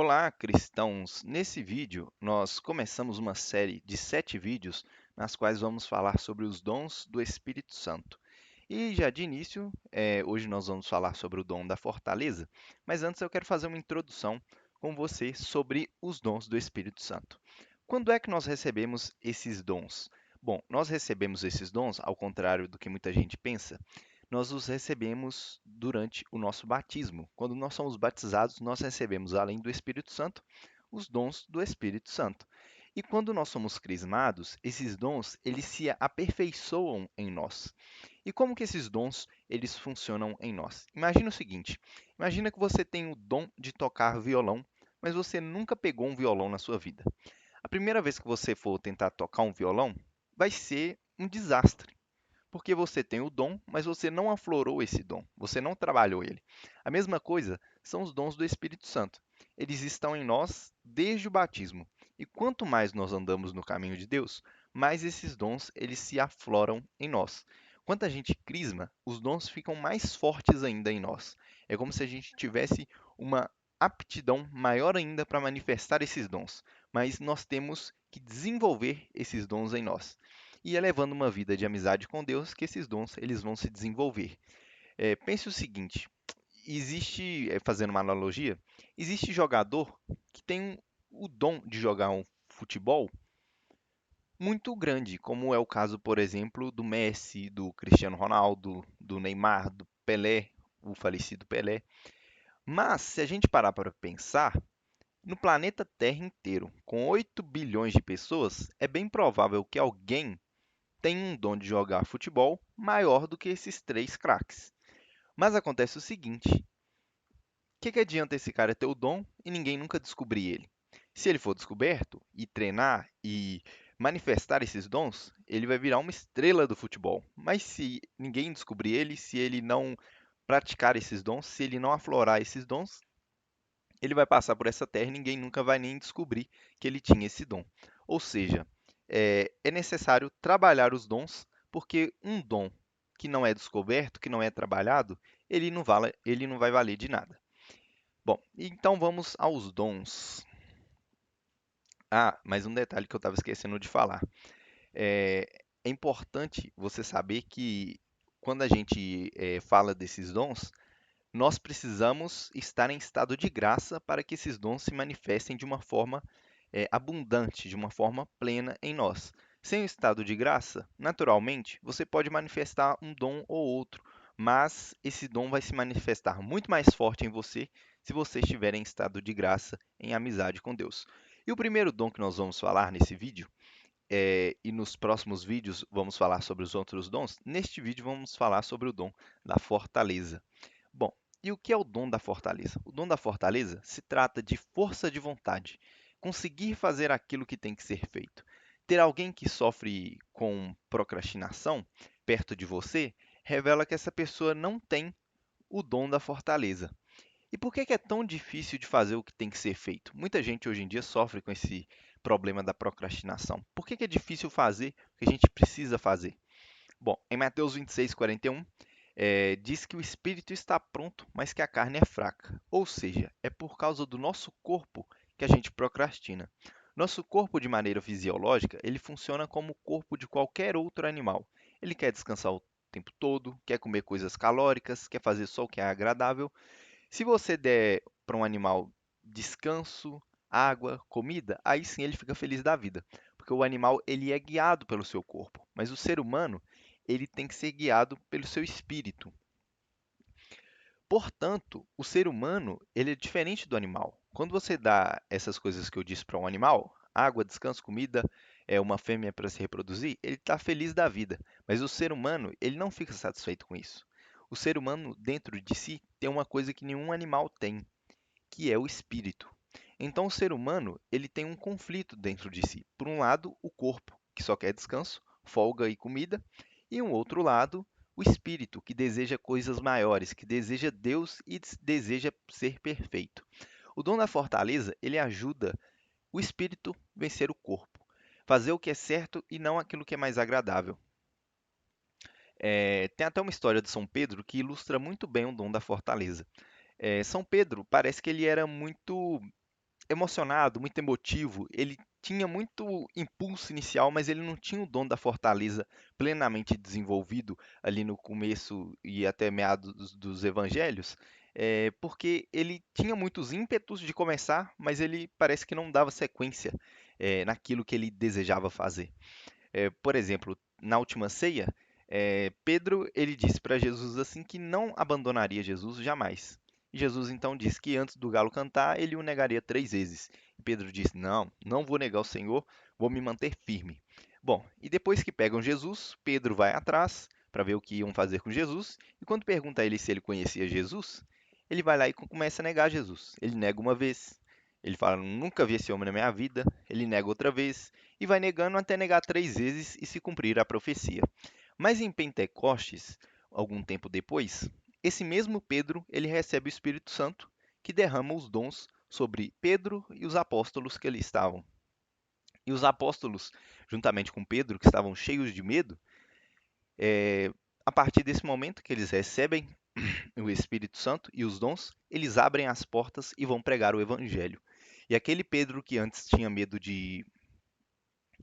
Olá, cristãos! Nesse vídeo, nós começamos uma série de 7 vídeos nas quais vamos falar sobre os dons do Espírito Santo. E já de início, hoje nós vamos falar sobre o dom da fortaleza, mas antes eu quero fazer uma introdução com você sobre os dons do Espírito Santo. Quando é que nós recebemos esses dons? Bom, nós recebemos esses dons, ao contrário do que muita gente pensa, nós os recebemos durante o nosso batismo. Quando nós somos batizados, nós recebemos, além do Espírito Santo, os dons do Espírito Santo. E quando nós somos crismados, esses dons, eles se aperfeiçoam em nós. E como que esses dons, eles funcionam em nós? Imagina o seguinte, imagina que você tem o dom de tocar violão, mas você nunca pegou um violão na sua vida. A primeira vez que você for tentar tocar um violão, vai ser um desastre porque você tem o dom, mas você não aflorou esse dom, você não trabalhou ele. A mesma coisa são os dons do Espírito Santo. Eles estão em nós desde o batismo. E quanto mais nós andamos no caminho de Deus, mais esses dons eles se afloram em nós. Quanto a gente crisma, os dons ficam mais fortes ainda em nós. É como se a gente tivesse uma aptidão maior ainda para manifestar esses dons, mas nós temos que desenvolver esses dons em nós e é levando uma vida de amizade com Deus que esses dons eles vão se desenvolver. Pense o seguinte, existe, fazendo uma analogia, existe jogador que tem o dom de jogar um futebol muito grande, como é o caso, por exemplo, do Messi, do Cristiano Ronaldo, do Neymar, do Pelé, o falecido Pelé. Mas, se a gente parar para pensar, no planeta Terra inteiro, com 8 bilhões de pessoas, é bem provável que alguém tem um dom de jogar futebol maior do que esses três craques. Mas acontece o seguinte: o que adianta esse cara ter o dom e ninguém nunca descobrir ele? Se ele for descoberto e treinar e manifestar esses dons, ele vai virar uma estrela do futebol. Mas se ninguém descobrir ele, se ele não praticar esses dons, se ele não aflorar esses dons, ele vai passar por essa terra e ninguém nunca vai nem descobrir que ele tinha esse dom. Ou seja, é necessário trabalhar os dons, porque um dom que não é descoberto, que não é trabalhado, ele não vai valer de nada. Bom, então vamos aos dons. Ah, mais um detalhe que eu estava esquecendo de falar. É importante você saber que quando a gente fala desses dons, nós precisamos estar em estado de graça para que esses dons se manifestem de uma forma abundante, de uma forma plena em nós. Sem o estado de graça, naturalmente, você pode manifestar um dom ou outro, mas esse dom vai se manifestar muito mais forte em você se você estiver em estado de graça, em amizade com Deus. E o primeiro dom que nós vamos falar nesse vídeo, e nos próximos vídeos vamos falar sobre os outros dons, neste vídeo vamos falar sobre o dom da fortaleza. Bom, e o que é o dom da fortaleza? O dom da fortaleza se trata de força de vontade, conseguir fazer aquilo que tem que ser feito. Ter alguém que sofre com procrastinação perto de você revela que essa pessoa não tem o dom da fortaleza. E por que é tão difícil de fazer o que tem que ser feito? Muita gente hoje em dia sofre com esse problema da procrastinação. Por que é difícil fazer o que a gente precisa fazer? Bom, em Mateus 26:41, diz que o espírito está pronto, mas que a carne é fraca. Ou seja, é por causa do nosso corpo que a gente procrastina. Nosso corpo, de maneira fisiológica, ele funciona como o corpo de qualquer outro animal. Ele quer descansar o tempo todo, quer comer coisas calóricas, quer fazer só o que é agradável. Se você der para um animal descanso, água, comida, aí sim ele fica feliz da vida, porque o animal ele é guiado pelo seu corpo, mas o ser humano ele tem que ser guiado pelo seu espírito. Portanto, o ser humano ele é diferente do animal. Quando você dá essas coisas que eu disse para um animal, água, descanso, comida, é uma fêmea para se reproduzir, ele está feliz da vida. Mas o ser humano ele não fica satisfeito com isso. O ser humano dentro de si tem uma coisa que nenhum animal tem, que é o espírito. Então, o ser humano ele tem um conflito dentro de si. Por um lado, o corpo, que só quer descanso, folga e comida, e um outro lado, o espírito, que deseja coisas maiores, que deseja Deus e deseja ser perfeito. O dom da fortaleza, ele ajuda o espírito a vencer o corpo, fazer o que é certo e não aquilo que é mais agradável. Tem até uma história de São Pedro que ilustra muito bem o dom da fortaleza. São Pedro parece que ele era muito emocionado, muito emotivo. Ele tinha muito impulso inicial, mas ele não tinha o dom da fortaleza plenamente desenvolvido ali no começo e até meados dos evangelhos, porque ele tinha muitos ímpetos de começar, mas ele parece que não dava sequência, naquilo que ele desejava fazer. Por exemplo, na última ceia, Pedro ele disse para Jesus assim que não abandonaria Jesus jamais. E Jesus então disse que antes do galo cantar, ele o negaria 3 vezes. E Pedro disse: Não, não vou negar o Senhor, vou me manter firme. Bom, e depois que pegam Jesus, Pedro vai atrás para ver o que iam fazer com Jesus. E quando pergunta a ele se ele conhecia Jesus, ele vai lá e começa a negar Jesus. Ele nega uma vez, ele fala: Nunca vi esse homem na minha vida. Ele nega outra vez, e vai negando até negar 3 vezes e se cumprir a profecia. Mas em Pentecostes, algum tempo depois, esse mesmo Pedro ele recebe o Espírito Santo, que derrama os dons sobre Pedro e os apóstolos que ali estavam. E os apóstolos, juntamente com Pedro, que estavam cheios de medo, a partir desse momento que eles recebem o Espírito Santo e os dons, eles abrem as portas e vão pregar o Evangelho. E aquele Pedro que antes tinha medo de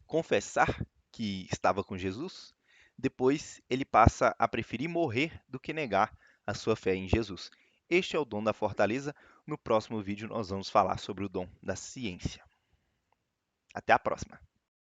confessar que estava com Jesus, depois ele passa a preferir morrer do que negar a sua fé em Jesus. Este é o dom da fortaleza. No próximo vídeo, nós vamos falar sobre o dom da ciência. Até a próxima!